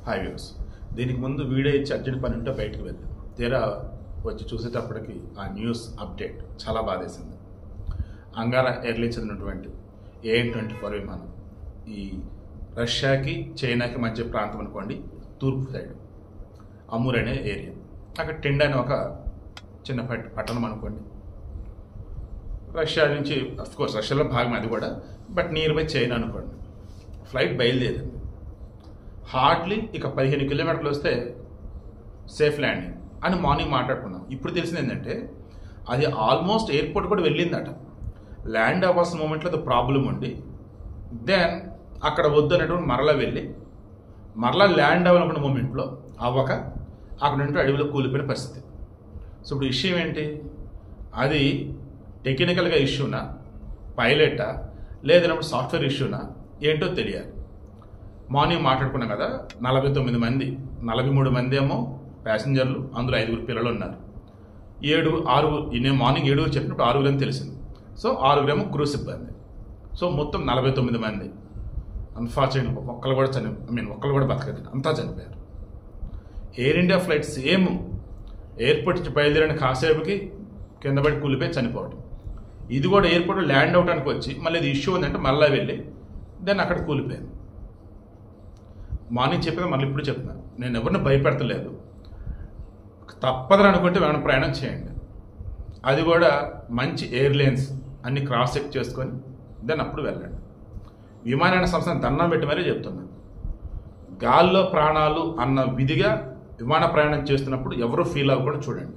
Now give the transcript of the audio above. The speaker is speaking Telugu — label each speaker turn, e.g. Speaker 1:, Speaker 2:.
Speaker 1: Hi views. దీనికి ముందు వీడియో ఇచ్చి అర్జెంట్ పని ఉంటే బయటకు వెళ్ళాం. తీరా వచ్చి చూసేటప్పటికి ఆ న్యూస్ అప్డేట్ చాలా బాధేసింది. అంగారా ఎయిర్లైన్స్ చెందినటువంటి AN-24 విమానం ఈ రష్యాకి చైనాకి మధ్య ప్రాంతం అనుకోండి, తూర్పు సైడ్ అమూర్ అనే ఏరియా, అక్కడ టెండ్ అనే ఒక చిన్న పట్టణం అనుకోండి. రష్యా నుంచి అఫ్కోర్స్ రష్యాలో భాగం అది కూడా, బట్ నియర్ బై చైనా అనుకోండి. ఫ్లైట్ బయలుదేరింది. హార్డ్లీ ఇక 15 కిలోమీటర్లు వస్తే సేఫ్ ల్యాండింగ్ అని మార్నింగ్ మాట్లాడుకున్నాం. ఇప్పుడు తెలిసింది ఏంటంటే అది ఆల్మోస్ట్ ఎయిర్పోర్ట్ కూడా వెళ్ళిందట. ల్యాండ్ అవ్వాల్సిన మూమెంట్లో అది ప్రాబ్లం ఉండి దెన్ అక్కడ వద్దు అనేటువంటి మరలా వెళ్ళి మరలా ల్యాండ్ అవ్వాలనుకున్న మూమెంట్లో అవ్వక అక్కడ నుండి అడవిలో కూలిపోయిన పరిస్థితి. సో ఇప్పుడు విషయం ఏంటి? అది టెక్నికల్గా ఇష్యూనా, పైలటా, లేదన్నప్పుడు సాఫ్ట్వేర్ ఇష్యూనా ఏంటో తెలియాలి. మార్నింగ్ మాట్లాడుకున్నాం కదా, 49 మంది, 43 మంది ఏమో ప్యాసింజర్లు, అందులో 5 పిల్లలు ఉన్నారు. 6 నేను మార్నింగ్ 7 చెప్పినప్పుడు 6 అని తెలిసింది. సో 6 ఏమో క్రూ సిబ్బంది. సో మొత్తం 49 మంది. అన్ఫార్చునేట్లీ ఒక్కళ్ళు కూడా బతకదు, అంతా చనిపోయారు. Air India flight same airport నుంచి బయలుదేరిన కాసేపుకి కింద పడి కూలిపోయి చనిపోవడం. ఇది కూడా ఎయిర్పోర్ట్లో ల్యాండ్ అవడానికి వచ్చి మళ్ళీ ఇది ఇష్యూ ఉందంటే మళ్ళీ వెళ్ళి దెన్ అక్కడ కూలిపోయాను. మార్నింగ్ చెప్పేది మళ్ళీ ఇప్పుడు చెప్తున్నాను, నేను ఎవరిని భయపెడతలేదు. తప్పదని అనుకుంటే ఏమైనా ప్రయాణం చేయండి. అది కూడా మంచి ఎయిర్లైన్స్ అన్ని క్రాస్ చెక్ చేసుకొని దెన్ అప్పుడు వెళ్ళండి. విమానయాన సంస్థను దండం పెట్టి మరీ చెప్తున్నాను. గాల్లో ప్రాణాలు అన్న విధిగా విమాన ప్రయాణం చేస్తున్నప్పుడు ఎవరు ఫీల్ అవ్వకుండా చూడండి.